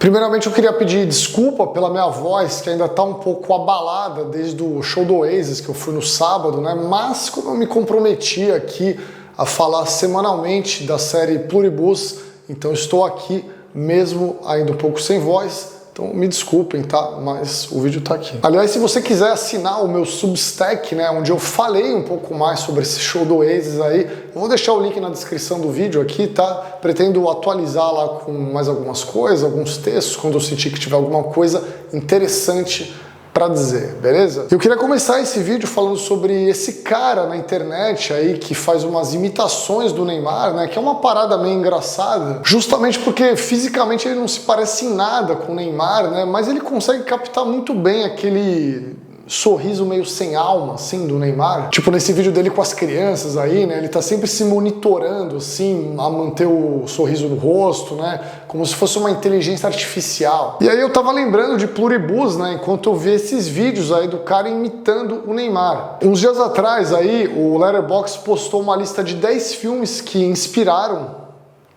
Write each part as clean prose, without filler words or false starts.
Primeiramente eu queria pedir desculpa pela minha voz, que ainda está um pouco abalada desde o show do Oasis que eu fui no sábado, né? Mas como eu me comprometi aqui a falar semanalmente da série Pluribus, então estou aqui mesmo ainda um pouco sem voz. Então me desculpem, tá? Mas o vídeo tá aqui. Aliás, se você quiser assinar o meu Substack, né, onde eu falei um pouco mais sobre esse show do Oasis aí, eu vou deixar o link na descrição do vídeo aqui, tá? Pretendo atualizar lá com mais algumas coisas, alguns textos, quando eu sentir que tiver alguma coisa interessante pra dizer, beleza? Eu queria começar esse vídeo falando sobre esse cara na internet aí que faz umas imitações do Neymar, né? Que é uma parada meio engraçada, justamente porque fisicamente ele não se parece em nada com o Neymar, né? Mas ele consegue captar muito bem aquele sorriso meio sem alma, assim, do Neymar. Tipo, nesse vídeo dele com as crianças aí, né? Ele tá sempre se monitorando, assim, a manter o sorriso no rosto, né? Como se fosse uma inteligência artificial. E aí eu tava lembrando de Pluribus, né? Enquanto eu vi esses vídeos aí do cara imitando o Neymar. Uns dias atrás aí, o Letterboxd postou uma lista de 10 filmes que inspiraram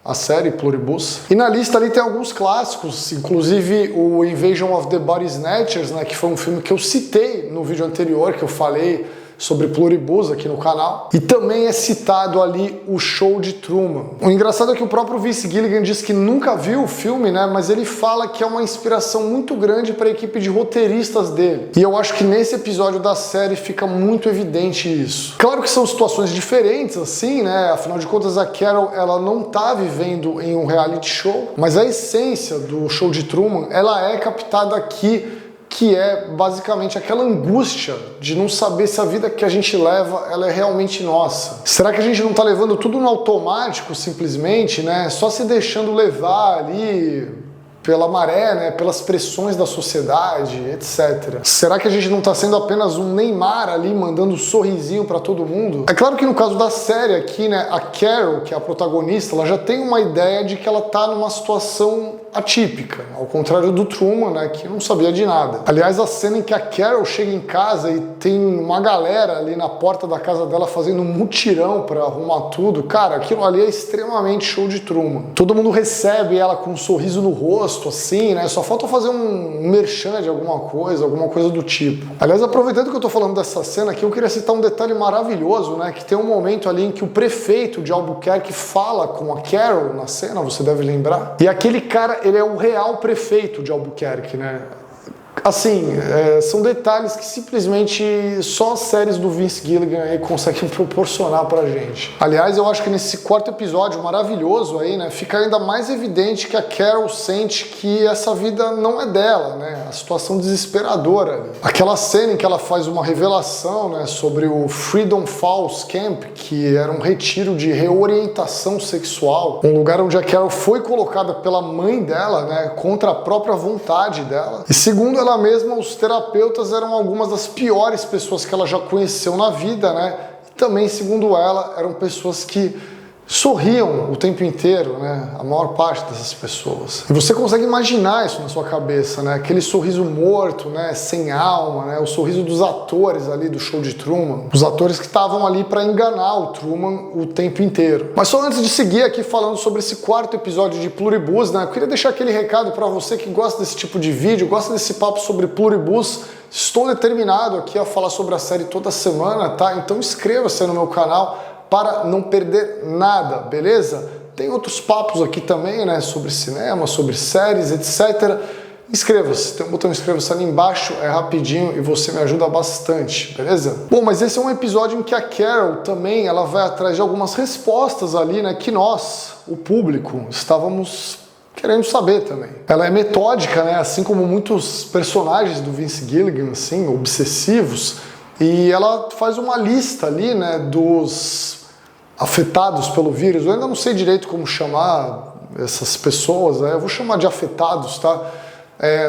a série Pluribus. E na lista ali tem alguns clássicos, inclusive o Invasion of the Body Snatchers, né, que foi um filme que eu citei no vídeo anterior, que eu falei sobre Pluribus aqui no canal. E também é citado ali o Show de Truman. O engraçado é que o próprio Vince Gilligan diz que nunca viu o filme, né, mas ele fala que é uma inspiração muito grande para a equipe de roteiristas dele. E eu acho que nesse episódio da série fica muito evidente isso. Claro que são situações diferentes, assim, né, afinal de contas a Carol, ela não tá vivendo em um reality show, mas a essência do Show de Truman, ela é captada aqui, que é basicamente aquela angústia de não saber se a vida que a gente leva ela é realmente nossa. Será que a gente não está levando tudo no automático simplesmente, né? Só se deixando levar ali pela maré, né, pelas pressões da sociedade, etc. Será que a gente não está sendo apenas um Neymar ali mandando um sorrisinho para todo mundo? É claro que no caso da série aqui, né, a Carol, que é a protagonista, ela já tem uma ideia de que ela está numa situação atípica, ao contrário do Truman, né, que não sabia de nada. Aliás, a cena em que a Carol chega em casa e tem uma galera ali na porta da casa dela fazendo um mutirão para arrumar tudo, cara, aquilo ali é extremamente show de Truman. Todo mundo recebe ela com um sorriso no rosto, assim, né? Só falta fazer um merchan de alguma coisa do tipo. Aliás, aproveitando que eu tô falando dessa cena aqui, eu queria citar um detalhe maravilhoso, né? Que tem um momento ali em que o prefeito de Albuquerque fala com a Carol na cena, você deve lembrar. E aquele cara, ele é o real prefeito de Albuquerque, né? Assim, são detalhes que simplesmente só as séries do Vince Gilligan aí conseguem proporcionar pra gente. Aliás, eu acho que nesse quarto episódio maravilhoso aí, né, fica ainda mais evidente que a Carol sente que essa vida não é dela, né, a situação desesperadora ali. Aquela cena em que ela faz uma revelação, né, sobre o Freedom Falls Camp, que era um retiro de reorientação sexual, um lugar onde a Carol foi colocada pela mãe dela, né, contra a própria vontade dela. E segundo ela mesma, os terapeutas eram algumas das piores pessoas que ela já conheceu na vida, né? E também, segundo ela, eram pessoas que sorriam o tempo inteiro, né? A maior parte dessas pessoas. E você consegue imaginar isso na sua cabeça, né? Aquele sorriso morto, né? Sem alma, né? O sorriso dos atores ali do Show de Truman. Os atores que estavam ali para enganar o Truman o tempo inteiro. Mas só antes de seguir aqui falando sobre esse quarto episódio de Pluribus, né? Eu queria deixar aquele recado para você que gosta desse tipo de vídeo, gosta desse papo sobre Pluribus. Estou determinado aqui a falar sobre a série toda semana, tá? Então inscreva-se no meu canal para não perder nada, beleza? Tem outros papos aqui também, né, sobre cinema, sobre séries, etc. Inscreva-se, tem um botão inscreva-se ali embaixo, é rapidinho e você me ajuda bastante, beleza? Bom, mas esse é um episódio em que a Carol também, ela vai atrás de algumas respostas ali, né, que nós, o público, estávamos querendo saber também. Ela é metódica, né, assim como muitos personagens do Vince Gilligan, assim, obsessivos, e ela faz uma lista ali, né, dos afetados pelo vírus. Eu ainda não sei direito como chamar essas pessoas, né? Eu vou chamar de afetados, tá?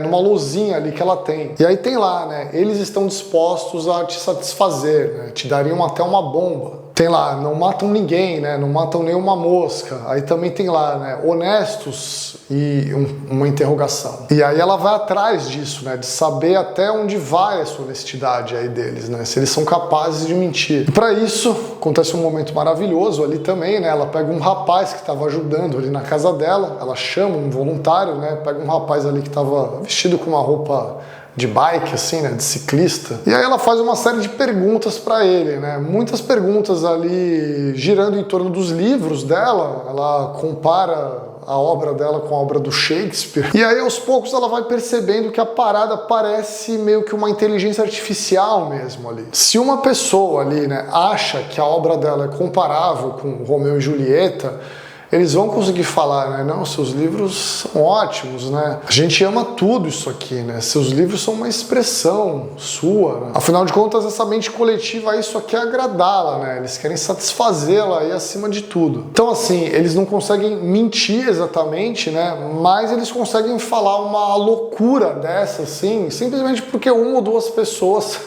Numa luzinha ali que ela tem. E aí tem lá, né? Eles estão dispostos a te satisfazer, né? Te dariam até uma bomba. Tem lá, não matam ninguém, né? Não matam nenhuma mosca. Aí também tem lá, né? Honestos e uma interrogação. E aí ela vai atrás disso, né? De saber até onde vai essa honestidade aí deles, né? Se eles são capazes de mentir. E para isso, acontece um momento maravilhoso ali também, né? Ela pega um rapaz que estava ajudando ali na casa dela, ela chama um voluntário, né? Pega um rapaz ali que estava vestido com uma roupa de bike, assim, né, de ciclista. E aí ela faz uma série de perguntas para ele, né, muitas perguntas ali girando em torno dos livros dela. Ela compara a obra dela com a obra do Shakespeare. E aí, aos poucos, ela vai percebendo que a parada parece meio que uma inteligência artificial mesmo ali. Se uma pessoa ali, né, acha que a obra dela é comparável com Romeu e Julieta, eles vão conseguir falar, né? Não, seus livros são ótimos, né? A gente ama tudo isso aqui, né? Seus livros são uma expressão sua, né? Afinal de contas, essa mente coletiva aí só quer agradá-la, né? Eles querem satisfazê-la aí acima de tudo. Então, assim, eles não conseguem mentir exatamente, né? Mas eles conseguem falar uma loucura dessa, assim, simplesmente porque uma ou duas pessoas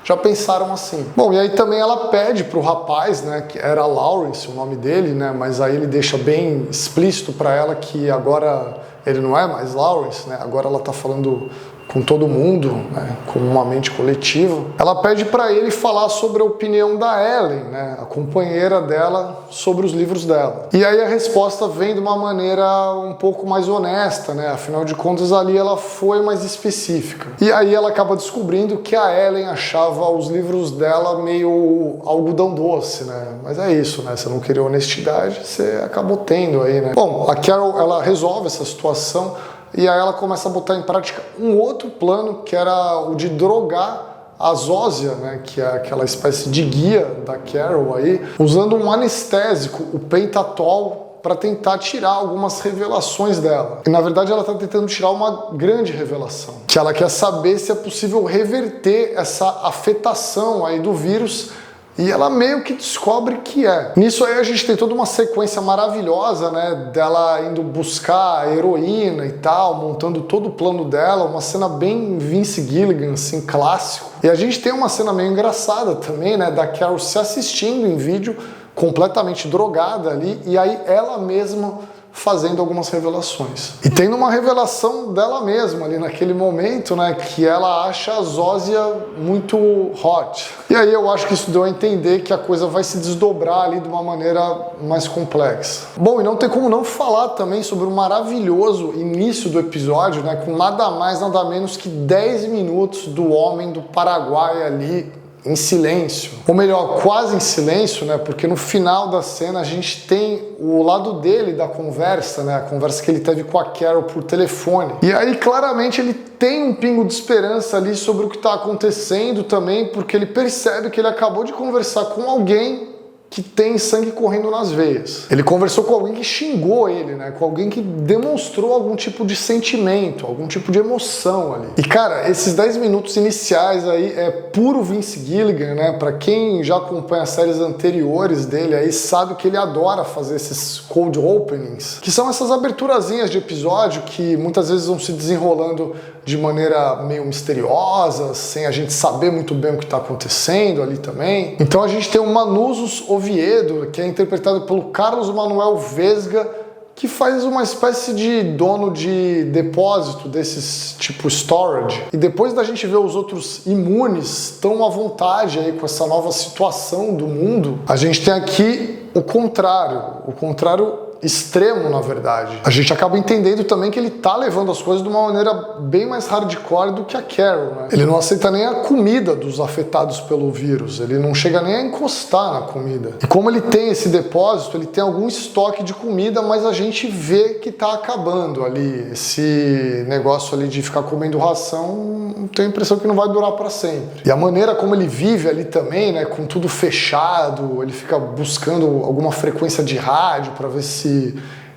já pensaram assim. Bom, e aí também ela pede pro rapaz, né, que era Lawrence o nome dele, né, mas aí ele deixa bem explícito para ela que agora ele não é mais Lawrence, né, agora ela tá falando com todo mundo, né, com uma mente coletiva. Ela pede para ele falar sobre a opinião da Ellen, né, a companheira dela, sobre os livros dela. E aí a resposta vem de uma maneira um pouco mais honesta, né, afinal de contas ali ela foi mais específica. E aí ela acaba descobrindo que a Ellen achava os livros dela meio algodão doce, né, mas é isso, né, você não queria honestidade, você acabou tendo aí, né. Bom, a Carol, ela resolve essa situação. E aí ela começa a botar em prática um outro plano, que era o de drogar a Zósia, né, que é aquela espécie de guia da Carol aí, usando um anestésico, o pentatol, para tentar tirar algumas revelações dela. E na verdade ela está tentando tirar uma grande revelação, que ela quer saber se é possível reverter essa afetação aí do vírus. E ela meio que descobre que é. Nisso aí a gente tem toda uma sequência maravilhosa, né, dela indo buscar a heroína e tal, montando todo o plano dela, uma cena bem Vince Gilligan, assim, clássico. E a gente tem uma cena meio engraçada também, né, da Carol se assistindo em vídeo, completamente drogada ali, e aí ela mesma fazendo algumas revelações. E tendo uma revelação dela mesma ali naquele momento, né, que ela acha a Zósia muito hot. E aí eu acho que isso deu a entender que a coisa vai se desdobrar ali de uma maneira mais complexa. Bom, e não tem como não falar também sobre o maravilhoso início do episódio, né, com nada mais, nada menos que 10 minutos do homem do Paraguai ali, em silêncio, ou melhor, quase em silêncio, né? Porque no final da cena a gente tem o lado dele da conversa, né? A conversa que ele teve com a Carol por telefone. E aí claramente ele tem um pingo de esperança ali sobre o que está acontecendo também, porque ele percebe que ele acabou de conversar com alguém que tem sangue correndo nas veias. Ele conversou com alguém que xingou ele, né? Com alguém que demonstrou algum tipo de sentimento, algum tipo de emoção ali. E cara, esses 10 minutos iniciais aí é puro Vince Gilligan, né? Pra quem já acompanha as séries anteriores dele aí, sabe que ele adora fazer esses cold openings, que são essas aberturazinhas de episódio que muitas vezes vão se desenrolando de maneira meio misteriosa, sem a gente saber muito bem o que está acontecendo ali também. Então a gente tem o Manuzos Oviedo, que é interpretado pelo Carlos Manuel Vesga, que faz uma espécie de dono de depósito desses tipo storage. E depois da gente ver os outros imunes tão à vontade aí com essa nova situação do mundo, a gente tem aqui o contrário extremo, na verdade. A gente acaba entendendo também que ele tá levando as coisas de uma maneira bem mais hardcore do que a Carol, né? Ele não aceita nem a comida dos afetados pelo vírus, ele não chega nem a encostar na comida. E como ele tem esse depósito, ele tem algum estoque de comida, mas a gente vê que tá acabando ali. Esse negócio ali de ficar comendo ração, tenho a impressão que não vai durar para sempre. E a maneira como ele vive ali também, né, com tudo fechado, ele fica buscando alguma frequência de rádio para ver se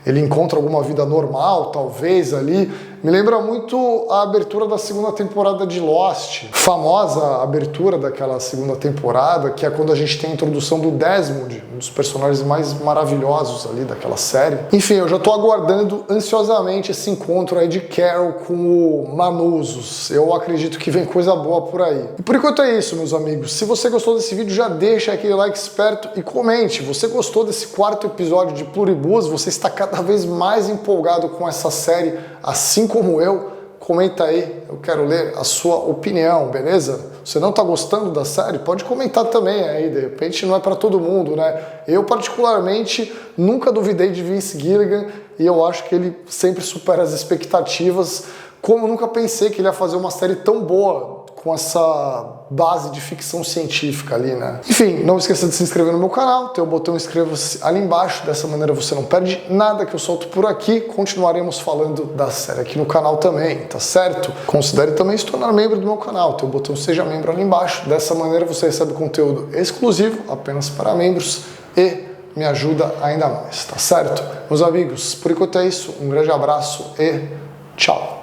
ele encontra alguma vida normal, talvez ali. Me lembra muito a abertura da segunda temporada de Lost, famosa abertura daquela segunda temporada, que é quando a gente tem a introdução do Desmond, um dos personagens mais maravilhosos ali daquela série. Enfim, eu já tô aguardando ansiosamente esse encontro aí de Carol com o Manuzos. Eu acredito que vem coisa boa por aí. E por enquanto é isso, meus amigos. Se você gostou desse vídeo, já deixa aquele like esperto e comente. Você gostou desse quarto episódio de Pluribus? Você está cada vez mais empolgado com essa série, assim como eu? Comenta aí, eu quero ler a sua opinião, beleza? Você não tá gostando da série? Pode comentar também aí, de repente não é para todo mundo, né? Eu particularmente nunca duvidei de Vince Gilligan e eu acho que ele sempre supera as expectativas, como nunca pensei que ele ia fazer uma série tão boa com essa base de ficção científica ali, né? Enfim, não esqueça de se inscrever no meu canal, tem o botão inscreva-se ali embaixo, dessa maneira você não perde nada que eu solto por aqui. Continuaremos falando da série aqui no canal também, tá certo? Considere também se tornar membro do meu canal, tem o botão seja membro ali embaixo, dessa maneira você recebe conteúdo exclusivo apenas para membros e me ajuda ainda mais, tá certo? Meus amigos, por enquanto é isso, um grande abraço e tchau!